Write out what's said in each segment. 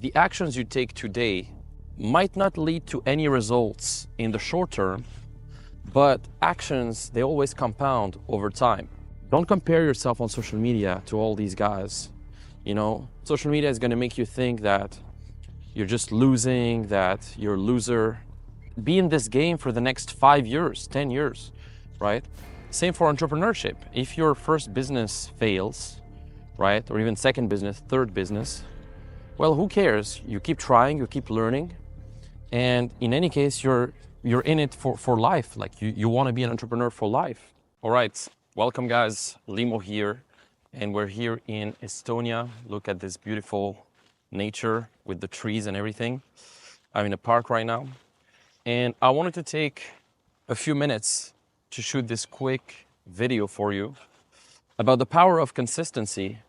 the actions you take today might not lead to any results in the short term, but actions, they always compound over time. Don't compare yourself on social media to all these guys. You know, social media is going to make you think that you're just losing, that you're a loser. Be in this game for the next 5 years, 10 years, right? Same for entrepreneurship. If your first business fails, right, or even second business, third business, well, who cares? You keep trying, you keep learning, and in any case, you're in it for life. Like you want to be an entrepreneur for life. All right, welcome guys, Limo here, and we're here in Estonia. Look at this beautiful nature with the trees and everything. I'm in a park right now, and I wanted to take a few minutes to shoot this quick video for you about the power of consistency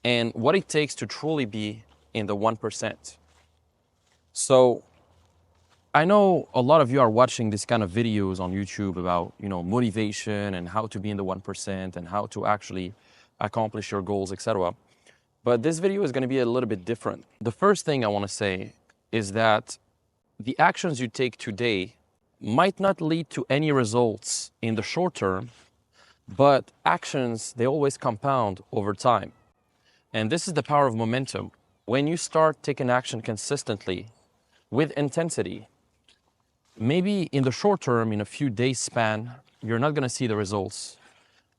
and what it takes to truly be in the 1%. So I know a lot of you are watching this kind of videos on YouTube about, motivation and how to be in the 1% and how to actually accomplish your goals, etc. But this video is going to be a little bit different. The first thing I want to say is that the actions you take today might not lead to any results in the short term, but actions, they always compound over time. And this is the power of momentum. When you start taking action consistently with intensity, maybe in the short term, in a few days span, you're not going to see the results.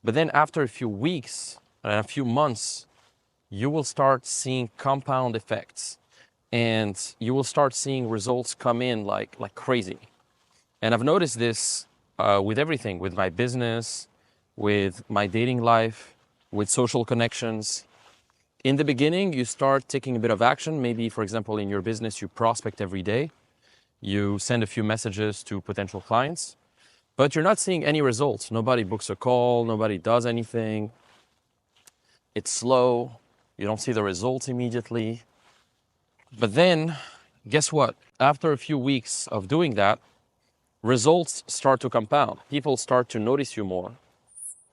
But then after a few weeks and a few months, you will start seeing compound effects, and you will start seeing results come in like crazy. And I've noticed this with everything, with my business, with my dating life, with social connections. In the beginning, you start taking a bit of action. Maybe, for example, in your business, you prospect every day. You send a few messages to potential clients, but you're not seeing any results. Nobody books a call, nobody does anything. It's slow. You don't see the results immediately. But then, guess what? After a few weeks of doing that, results start to compound. People start to notice you more,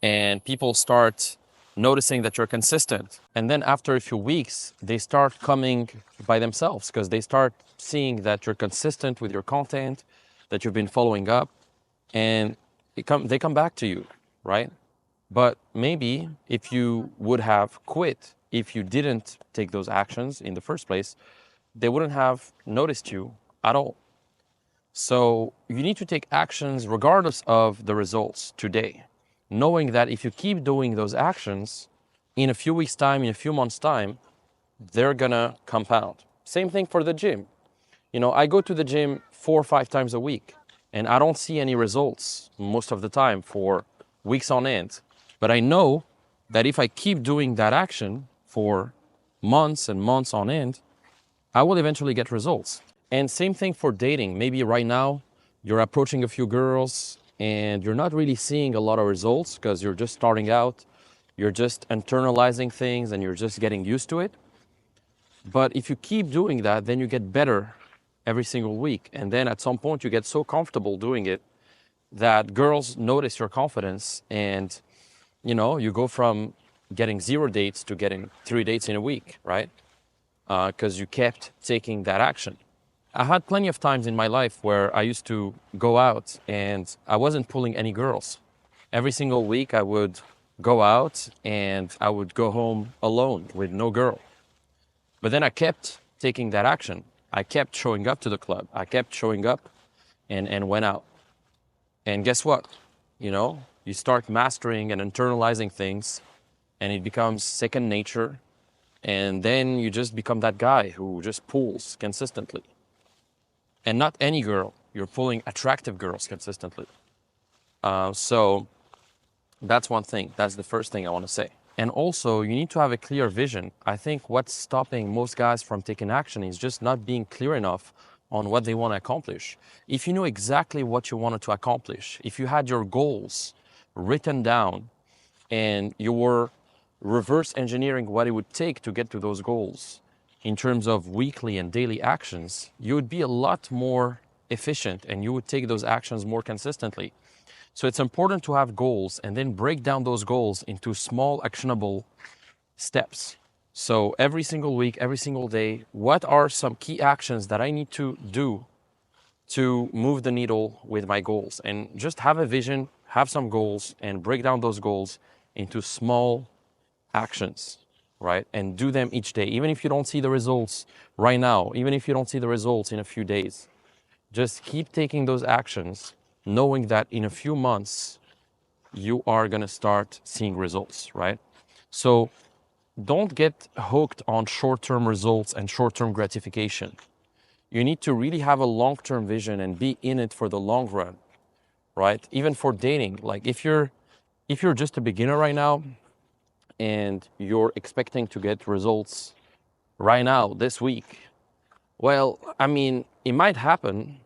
and people start noticing that you're consistent. And then after a few weeks, they start coming by themselves because they start seeing that you're consistent with your content, that you've been following up, and they come back to you, right? But maybe if you would have quit, if you didn't take those actions in the first place, they wouldn't have noticed you at all. So you need to take actions regardless of the results today, knowing that if you keep doing those actions, in a few weeks' time, in a few months' time, they're gonna compound. Same thing for the gym. I go to the gym 4 or 5 times a week, and I don't see any results most of the time for weeks on end. But I know that if I keep doing that action for months and months on end, I will eventually get results. And same thing for dating. Maybe right now you're approaching a few girls and you're not really seeing a lot of results because you're just starting out, you're just internalizing things and you're just getting used to it. But if you keep doing that, then you get better every single week. And then at some point you get so comfortable doing it that girls notice your confidence, and you go from getting 0 dates to getting 3 dates in a week, right? Because you kept taking that action. I had plenty of times in my life where I used to go out and I wasn't pulling any girls. Every single week I would go out and I would go home alone with no girl. But then I kept taking that action. I kept showing up to the club. I kept showing up and went out. And guess what? You start mastering and internalizing things, and it becomes second nature. And then you just become that guy who just pulls consistently. And not any girl. You're pulling attractive girls consistently. So that's one thing. That's the first thing I want to say. And also, you need to have a clear vision. I think what's stopping most guys from taking action is just not being clear enough on what they want to accomplish. If you knew exactly what you wanted to accomplish, if you had your goals written down and you were reverse engineering what it would take to get to those goals in terms of weekly and daily actions, you would be a lot more efficient and you would take those actions more consistently. So it's important to have goals and then break down those goals into small actionable steps. So every single week, every single day, what are some key actions that I need to do to move the needle with my goals? And just have a vision, have some goals, and break down those goals into small actions, right? And do them each day, even if you don't see the results right now, even if you don't see the results in a few days. Just keep taking those actions, knowing that in a few months, you are going to start seeing results, right? So don't get hooked on short-term results and short-term gratification. You need to really have a long-term vision and be in it for the long run, right? Even for dating, like if you're just a beginner right now and you're expecting to get results right now this week, well, I mean, it might happen,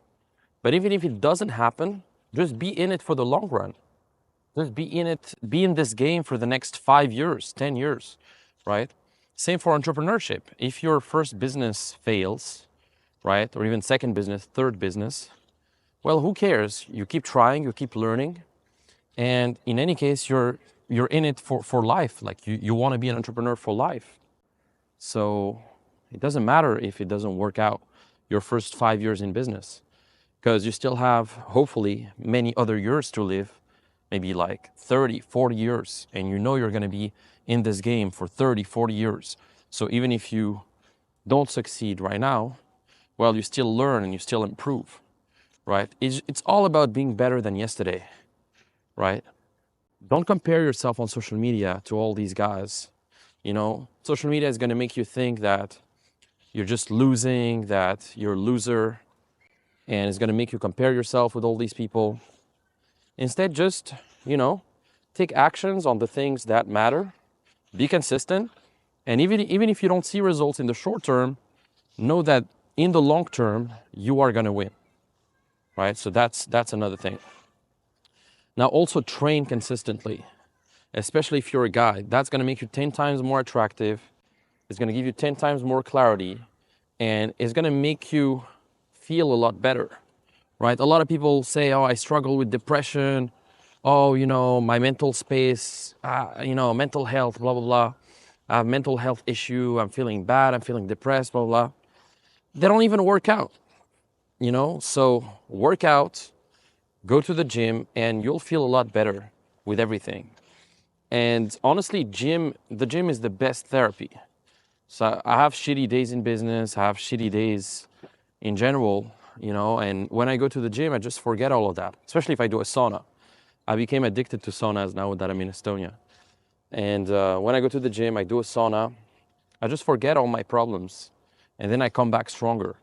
but even if it doesn't happen, just be in it for the long run. Just be in it, be in this game for the next 5 years, 10 years, right? Same for entrepreneurship. If your first business fails, right, or even second business, third business, well, who cares? You keep trying, you keep learning, and in any case, you're in it for life. Like you want to be an entrepreneur for life. So it doesn't matter if it doesn't work out your first 5 years in business, because you still have hopefully many other years to live, maybe like 30, 40 years, and you know you're going to be in this game for 30, 40 years. So even if you don't succeed right now, well, you still learn and you still improve, right? It's all about being better than yesterday, right? Don't compare yourself on social media to all these guys. You know, social media is going to make you think that you're just losing, that you're a loser, and it's going to make you compare yourself with all these people. Instead, just, take actions on the things that matter, be consistent, and even if you don't see results in the short term, know that in the long term, you are going to win, right? So that's another thing. Now, also train consistently, especially if you're a guy. That's going to make you 10 times more attractive. It's going to give you 10 times more clarity, and it's going to make you feel a lot better, right? A lot of people say, oh, I struggle with depression. Oh, my mental space, mental health, blah, blah, blah. I have mental health issue. I'm feeling bad. I'm feeling depressed, blah, blah, blah. They don't even work out, So work out, go to the gym, and you'll feel a lot better with everything. And honestly, the gym is the best therapy. So I have shitty days in business. I have shitty days in general, and when I go to the gym, I just forget all of that, especially if I do a sauna. I became addicted to saunas now that I'm in Estonia. And when I go to the gym, I do a sauna, I just forget all my problems, and then I come back stronger.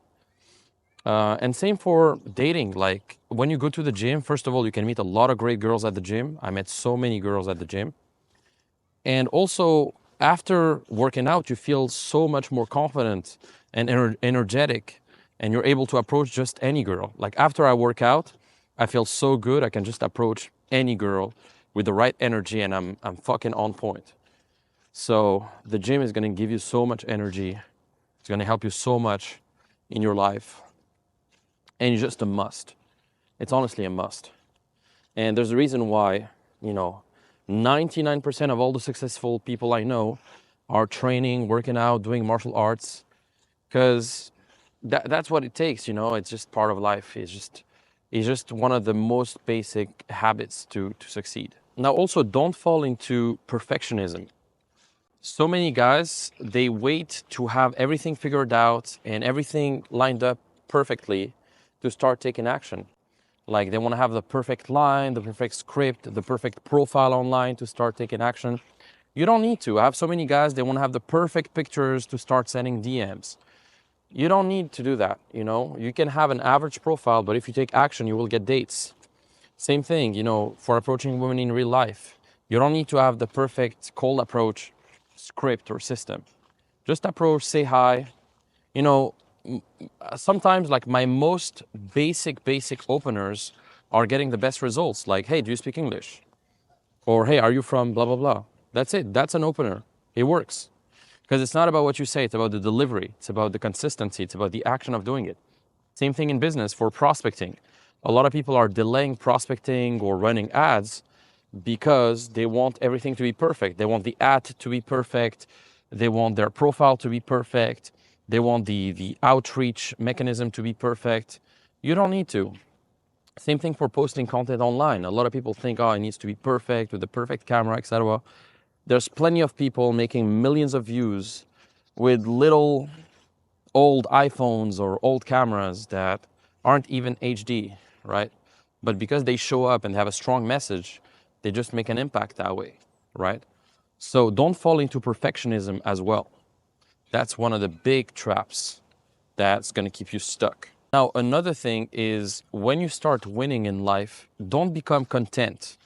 And same for dating. Like when you go to the gym, first of all, you can meet a lot of great girls at the gym. I met so many girls at the gym. And also, after working out, you feel so much more confident and energetic, and you're able to approach just any girl. Like after I work out, I feel so good. I can just approach any girl with the right energy, and I'm fucking on point. So the gym is going to give you so much energy. It's going to help you so much in your life, and it's just a must. It's honestly a must. And there's a reason why, 99% of all the successful people I know are training, working out, doing martial arts, because that's what it takes. It's just part of life. It's just one of the most basic habits to succeed. Now, also, don't fall into perfectionism. So many guys, they wait to have everything figured out and everything lined up perfectly to start taking action. Like they want to have the perfect line, the perfect script, the perfect profile online to start taking action. You don't need to. I have so many guys, they want to have the perfect pictures to start sending DMs. You don't need to do that, You can have an average profile, but if you take action, you will get dates. Same thing, for approaching women in real life. You don't need to have the perfect cold approach script or system. Just approach, say hi. Sometimes like my most basic openers are getting the best results. Like, hey, do you speak English? Or, hey, are you from blah, blah, blah? That's it. That's an opener. It works. Because it's not about what you say. It's about the delivery. It's about the consistency. It's about the action of doing it. Same thing in business for prospecting. A lot of people are delaying prospecting or running ads because they want everything to be perfect. They want the ad to be perfect. They want their profile to be perfect. They want the outreach mechanism to be perfect. You don't need to. Same thing for posting content online. A lot of people think, oh, it needs to be perfect with the perfect camera, etc. There's plenty of people making millions of views with little old iPhones or old cameras that aren't even HD, right? But because they show up and have a strong message, they just make an impact that way, right? So don't fall into perfectionism as well. That's one of the big traps that's going to keep you stuck. Now, another thing is when you start winning in life, don't become content.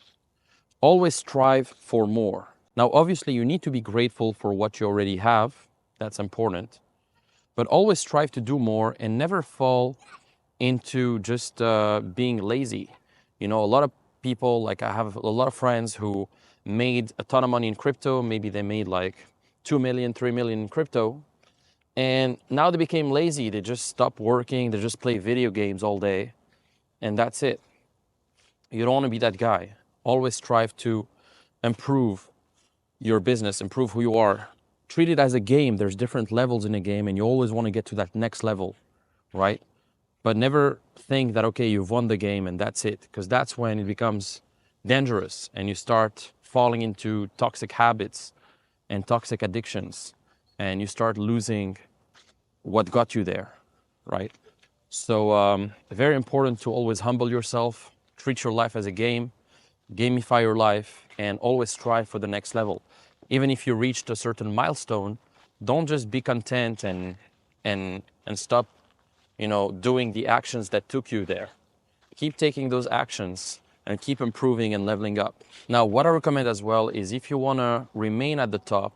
Always strive for more. Now, obviously, you need to be grateful for what you already have. That's important. But always strive to do more and never fall into just being lazy. You know, a lot of people, like I have a lot of friends who made a ton of money in crypto. Maybe they made like 2 million, 3 million in crypto. And now they became lazy. They just stop working. They just play video games all day. And that's it. You don't want to be that guy. Always strive to improve your business, improve who you are. Treat it as a game. There's different levels in a game, and you always want to get to that next level, right? But never think that, okay, you've won the game and that's it, because that's when it becomes dangerous and you start falling into toxic habits and toxic addictions, and you start losing what got you there, right? So very important to always humble yourself, treat your life as a game, gamify your life, and always strive for the next level. Even if you reached a certain milestone, don't just be content and stop, you know, doing the actions that took you there. Keep taking those actions and keep improving and leveling up. Now, what I recommend as well is if you want to remain at the top,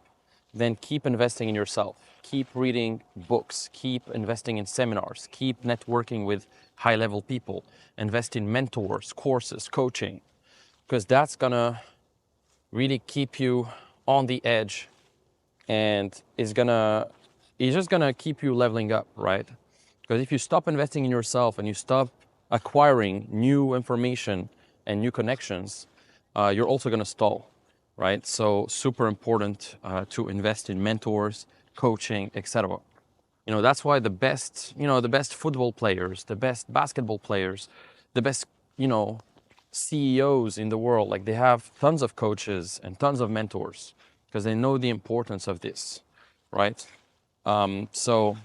then keep investing in yourself. Keep reading books, keep investing in seminars, keep networking with high-level people, invest in mentors, courses, coaching, because that's gonna really keep you on the edge and it's just gonna keep you leveling up, right? Because if you stop investing in yourself and you stop acquiring new information and new connections, you're also gonna stall, right? So super important to invest in mentors, coaching, etc. You know, that's why the best football players, the best basketball players, the best, CEOs in the world, like they have tons of coaches and tons of mentors because they know the importance of this, right? So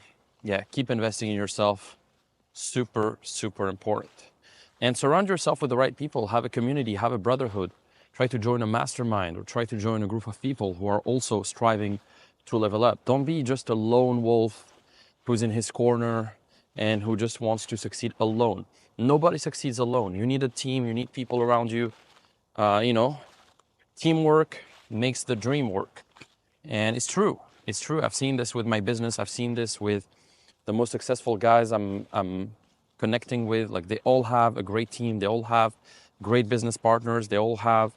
yeah, keep investing in yourself. Super, super important. And surround yourself with the right people. Have a community, have a brotherhood. Try to join a mastermind or try to join a group of people who are also striving to level up. Don't be just a lone wolf who's in his corner and who just wants to succeed alone. Nobody succeeds alone. You need a team, you need people around you. Teamwork makes the dream work. And it's true. It's true. I've seen this with my business. I've seen this with the most successful guys I'm connecting with. Like they all have a great team. They all have great business partners. They all have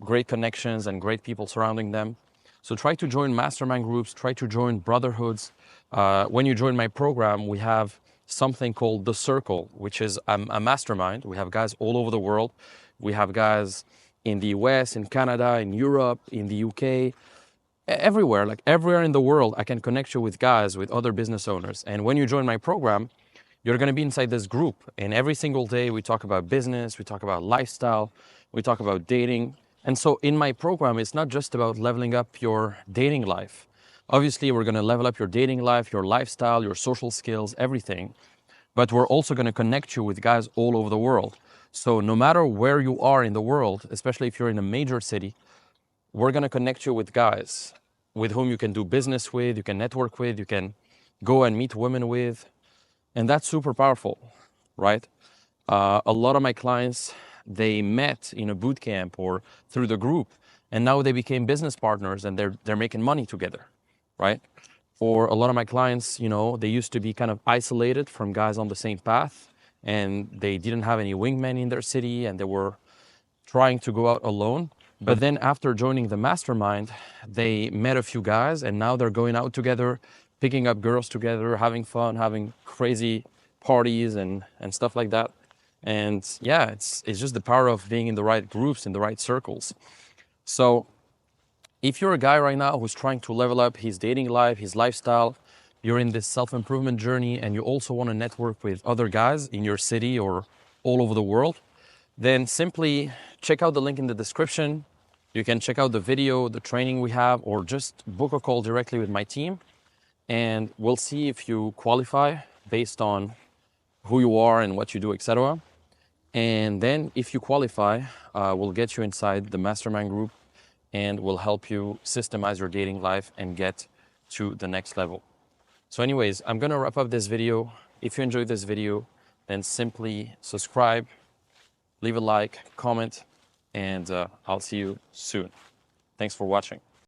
great connections and great people surrounding them. So try to join mastermind groups. Try to join brotherhoods. When you join my program, we have something called The Circle, which is a mastermind. We have guys all over the world. We have guys in the US, in Canada, in Europe, in the UK, everywhere, like everywhere in the world. I can connect you with guys, with other business owners. And when you join my program, you're going to be inside this group. And every single day we talk about business, we talk about lifestyle, we talk about dating. And so in my program, it's not just about leveling up your dating life. Obviously, we're going to level up your dating life, your lifestyle, your social skills, everything. But we're also going to connect you with guys all over the world. So no matter where you are in the world, especially if you're in a major city, we're going to connect you with guys with whom you can do business with, you can network with, you can go and meet women with. And that's super powerful, right? A lot of my clients, they met in a boot camp or through the group, and now they became business partners and they're making money together, right? Or a lot of my clients, they used to be kind of isolated from guys on the same path, and they didn't have any wingmen in their city, and they were trying to go out alone. But then after joining the mastermind, they met a few guys, and now they're going out together, picking up girls together, having fun, having crazy parties and stuff like that. And yeah, it's just the power of being in the right groups, in the right circles. So If you're a guy right now who's trying to level up his dating life, his lifestyle, you're in this self-improvement journey, and you also want to network with other guys in your city or all over the world, then simply check out the link in the description. You can check out the video, the training we have, or just book a call directly with my team, and we'll see if you qualify based on who you are and what you do, etc. And then if you qualify, we'll get you inside the mastermind group and we'll help you systemize your dating life and get to the next level. So anyways, I'm gonna wrap up this video. If you enjoyed this video, then simply subscribe, leave a like, comment, and I'll see you soon. Thanks for watching.